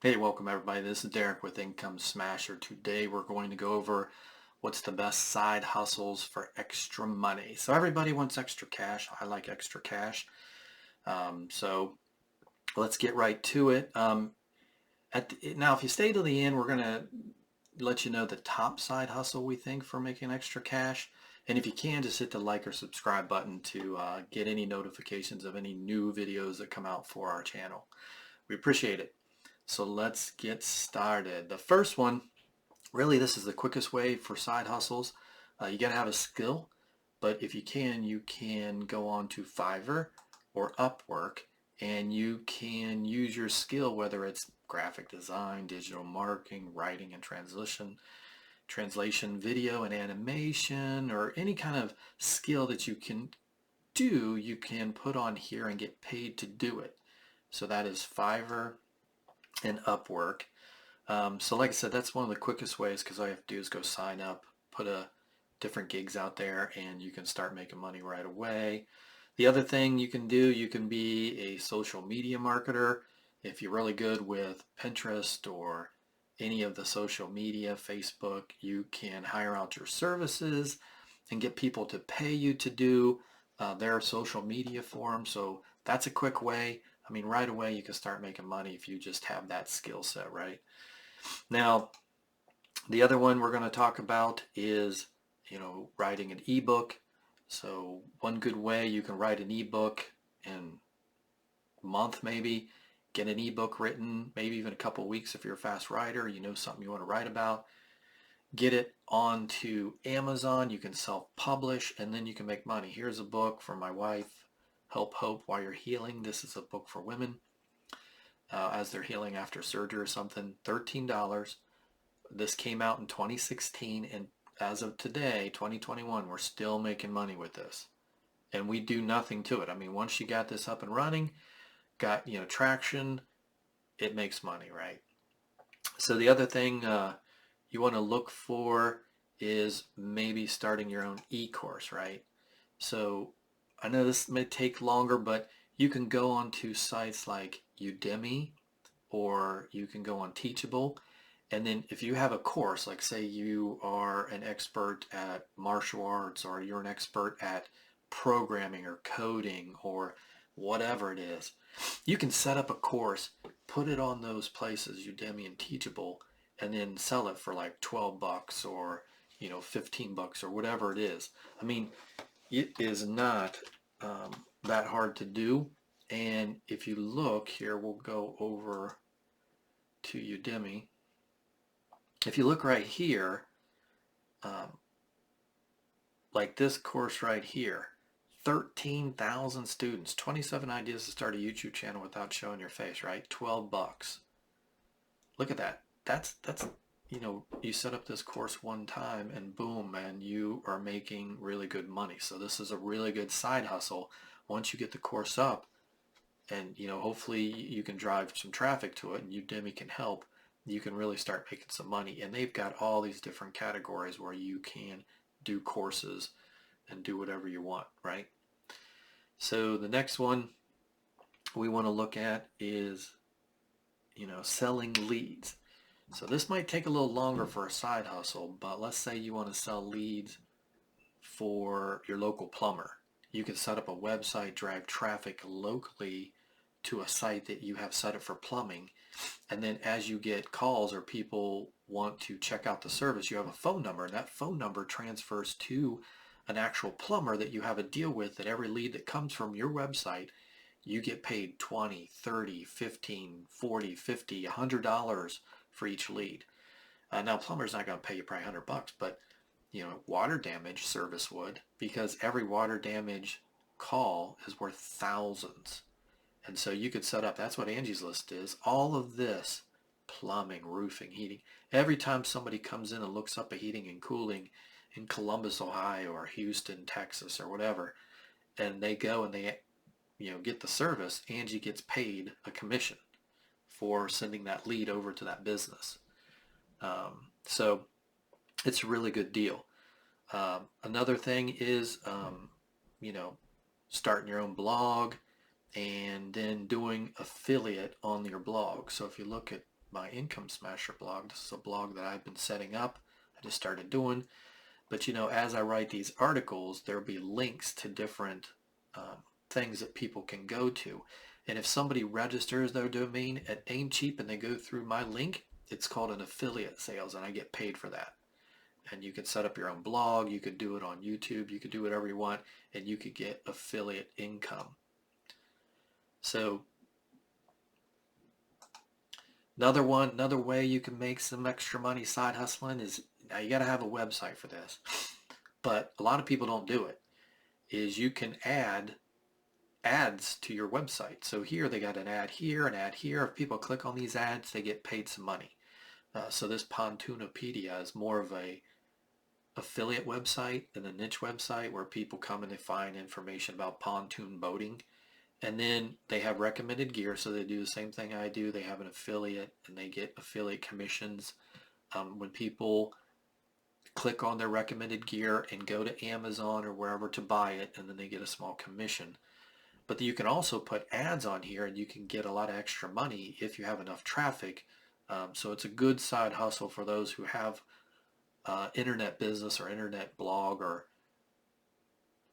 Hey, welcome everybody. This is Derek with IncomeSmasher. Today we're going to go over what's the best side hustles for extra money. So everybody wants extra cash. I like extra cash. So let's get right to it. Now, if you stay to the end, we're going to let you know the top side hustle we think for making extra cash. And if you can, just hit the like or subscribe button to get any notifications of any new videos that come out for our channel. We appreciate it. So let's get started. The first one, really this is the quickest way for side hustles. You got to have a skill, but if you can go on to Fiverr or Upwork and you can use your skill, whether it's graphic design, digital marketing, writing and translation, video and animation, or any kind of skill that you can do, you can put on here and get paid to do it. So that is Fiverr and Upwork. So like I said, that's one of the quickest ways because all you have to do is go sign up, put different gigs out there, and you can start making money right away. The other thing you can do, you can be a social media marketer. If you're really good with Pinterest or any of the social media, Facebook, you can hire out your services and get people to pay you to do their social media for them. So that's a quick way. I mean, right away you can start making money if you just have that skill set, right? Now, the other one we're going to talk about is, writing an ebook. So one good way you can write an ebook in a month maybe, get an ebook written, maybe even a couple weeks if you're a fast writer, you know something you want to write about, get it onto Amazon, you can self-publish, and then you can make money. Here's a book from my wife, Help Hope While You're Healing. This is a book for women as they're healing after surgery or something, $13. This came out in 2016, and as of today, 2021, we're still making money with this. And we do nothing to it. I mean, once you got this up and running, got traction, it makes money, right? So the other thing you want to look for is maybe starting your own e-course, right? So I know this may take longer, but you can go onto sites like Udemy, or you can go on Teachable. And then if you have a course, like say you are an expert at martial arts, or you're an expert at programming or coding or whatever it is, you can set up a course, put it on those places, Udemy and Teachable, and then sell it for like 12 bucks or 15 bucks or whatever it is. I mean, it is not that hard to do. And if you look here, we'll go over to Udemy. If you look right here, like this course right here, 13,000 students, 27 ideas to start a YouTube channel without showing your face, right? 12 bucks. Look at that. That's you set up this course one time and boom, man, you are making really good money. So this is a really good side hustle. Once you get the course up and, hopefully you can drive some traffic to it and Udemy can help, you can really start making some money. And they've got all these different categories where you can do courses and do whatever you want, right? So the next one we want to look at is, selling leads. So this might take a little longer for a side hustle, but let's say you want to sell leads for your local plumber. You can set up a website, drive traffic locally to a site that you have set up for plumbing. And then as you get calls or people want to check out the service, you have a phone number, and that phone number transfers to an actual plumber that you have a deal with, that every lead that comes from your website, you get paid 20, 30, 15, 40, 50, $100 for each lead. Now, plumber's not going to pay you probably 100 bucks, but water damage service would, because every water damage call is worth thousands. And so you could set up, that's what Angie's List is, all of this, plumbing, roofing, heating. Every time somebody comes in and looks up a heating and cooling in Columbus, Ohio, or Houston, Texas, or whatever, and they go and they get the service, Angie gets paid a commission for sending that lead over to that business. So it's a really good deal. Another thing is, starting your own blog and then doing affiliate on your blog. So if you look at my IncomeSmasher blog. This is a blog that I've been setting up. I just started doing. But as I write these articles, there'll be links to different things that people can go to. And if somebody registers their domain at Namecheap and they go through my link, it's called an affiliate sales, and I get paid for that. And you can set up your own blog, you could do it on YouTube, you could do whatever you want, and you could get affiliate income. So another way you can make some extra money side hustling is, now you got to have a website for this, but a lot of people don't do it, is you can add ads to your website. So here they got an ad here, an ad here. If people click on these ads, they get paid some money. So this Pontoonopedia is more of a affiliate website than a niche website where people come and they find information about pontoon boating. And then they have recommended gear, so they do the same thing I do. They have an affiliate and they get affiliate commissions. When people click on their recommended gear and go to Amazon or wherever to buy it, and then they get a small commission. But you can also put ads on here and you can get a lot of extra money if you have enough traffic. So it's a good side hustle for those who have internet business or internet blog or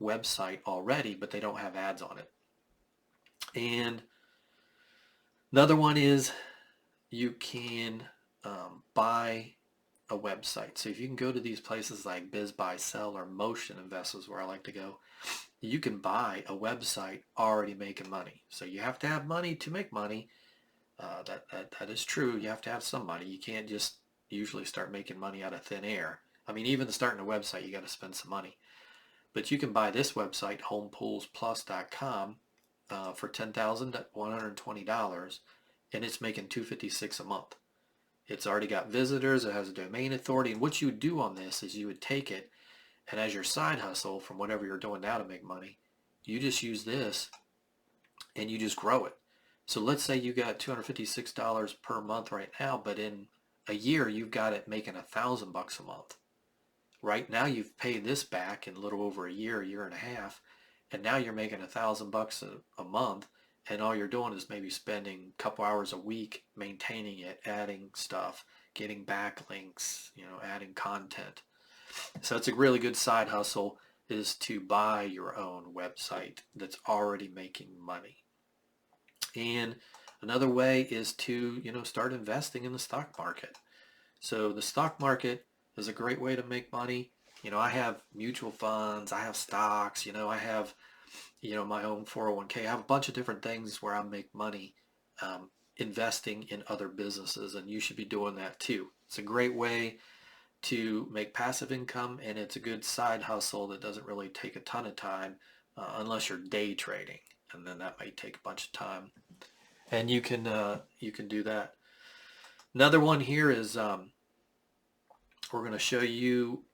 website already, but they don't have ads on it. And another one is you can buy a website. So if you can go to these places like Biz Buy Sell or MotionInvest is where I like to go, you can buy a website already making money. So you have to have money to make money. That is true. You have to have some money. You can't just usually start making money out of thin air. I mean, even starting a website, you got to spend some money. But you can buy this website, homepoolsplus.com, for $10,120, and it's making $256 a month. It's already got visitors. It has a domain authority. And what you would do on this is you would take it, and as your side hustle from whatever you're doing now to make money, you just use this and you just grow it. So let's say you got $256 per month right now, but in a year you've got it making $1,000 a month. Right now you've paid this back in a little over a year and a half, and now you're making $1,000 a month, and all you're doing is maybe spending a couple hours a week maintaining it, adding stuff, getting backlinks, adding content. So it's a really good side hustle, is to buy your own website that's already making money. And another way is to, start investing in the stock market. So the stock market is a great way to make money. I have mutual funds, I have stocks, I have, my own 401k. I have a bunch of different things where I make money investing in other businesses, and you should be doing that too. It's a great way to make passive income, and it's a good side hustle that doesn't really take a ton of time unless you're day trading, and then that might take a bunch of time. And you can do that. Another one here is we're going to show you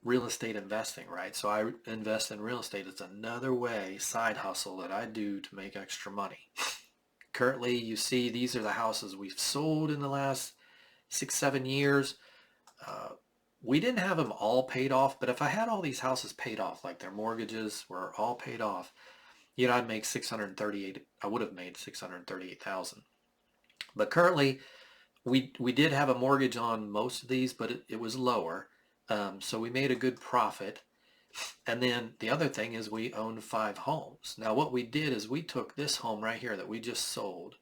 real estate investing, right? So I invest in real estate. It's another way, side hustle that I do to make extra money. Currently, you see these are the houses we've sold in the last 6-7 years. We didn't have them all paid off, but if I had all these houses paid off, like their mortgages were all paid off, I'd make $638. I would have made $638,000. But currently, we did have a mortgage on most of these, but it was lower. So we made a good profit. And then the other thing is we owned 5 homes. Now what we did is we took this home right here that we just sold,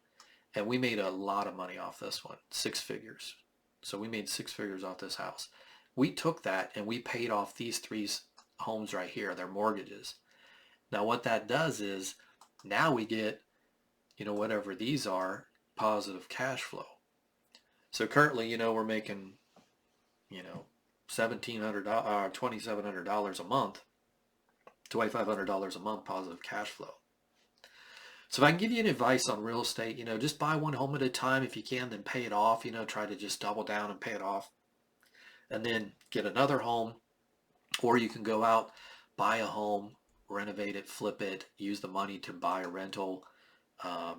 and we made a lot of money off this one, 6 figures. So we made 6 figures off this house. We took that and we paid off these 3 homes right here, their mortgages. Now what that does is now we get, whatever these are, positive cash flow. So currently, we're making, $2,700 a month, $2,500 a month positive cash flow. So if I can give you any advice on real estate, just buy one home at a time if you can, then pay it off, try to just double down and pay it off. And then get another home, or you can go out, buy a home, renovate it, flip it, use the money to buy a rental.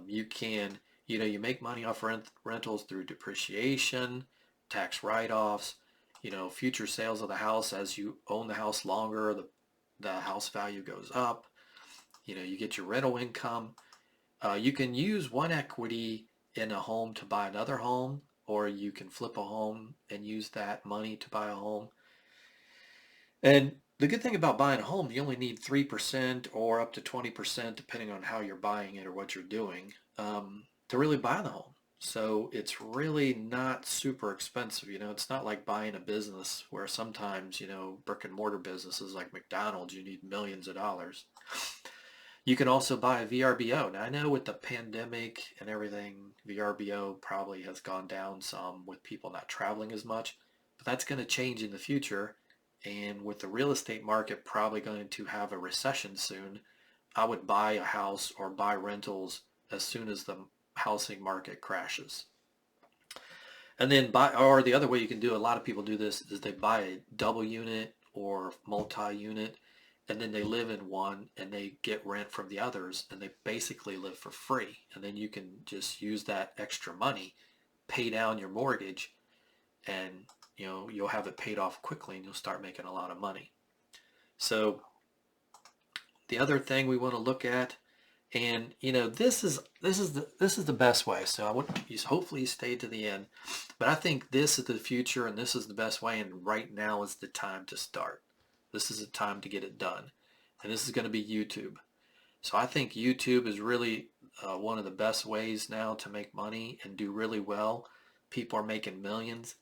You can, you make money off rentals through depreciation, tax write-offs, future sales of the house. As you own the house longer, the house value goes up. You get your rental income. You can use one equity in a home to buy another home. or you can flip a home and use that money to buy a home. And the good thing about buying a home, you only need 3% or up to 20%, depending on how you're buying it or what you're doing, to really buy the home. So it's really not super expensive. It's not like buying a business where sometimes, brick and mortar businesses like McDonald's, you need millions of dollars. You can also buy a VRBO. Now, I know with the pandemic and everything, VRBO probably has gone down some with people not traveling as much, but that's going to change in the future. And with the real estate market probably going to have a recession soon, I would buy a house or buy rentals as soon as the housing market crashes. And then or the other way you can do it, a lot of people do this, is they buy a double unit or multi-unit, and then they live in one and they get rent from the others, and they basically live for free. And then you can just use that extra money, pay down your mortgage, and you'll have it paid off quickly and you'll start making a lot of money. So the other thing we want to look at, and this is the best way. So I want you, hopefully you stay to the end, but I think this is the future and this is the best way, and right now is the time to start. This is the time to get it done, and this is going to be YouTube. So I think YouTube is really one of the best ways now to make money and do really well. People are making millions.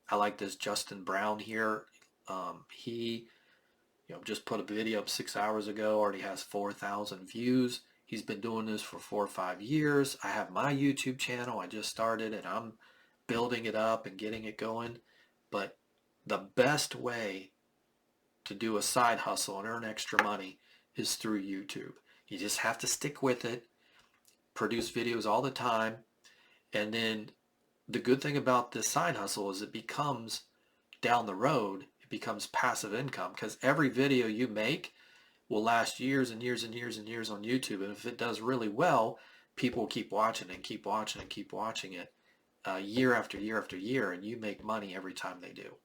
I like this Justin Brown here. He just put a video up 6 hours ago, already has 4,000 views. He's been doing this for 4 or 5 years. I have my YouTube channel. I just started and I'm building it up and getting it going. But the best way to do a side hustle and earn extra money is through YouTube. You just have to stick with it, produce videos all the time, and then the good thing about this side hustle is it becomes, down the road, it becomes passive income, because every video you make will last years and years and years and years on YouTube. And if it does really well, people will keep watching and keep watching and keep watching it year after year after year, and you make money every time they do.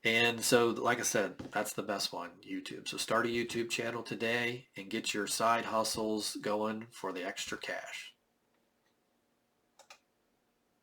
And so, like I said, that's the best one, YouTube. So start a YouTube channel today and get your side hustles going for the extra cash.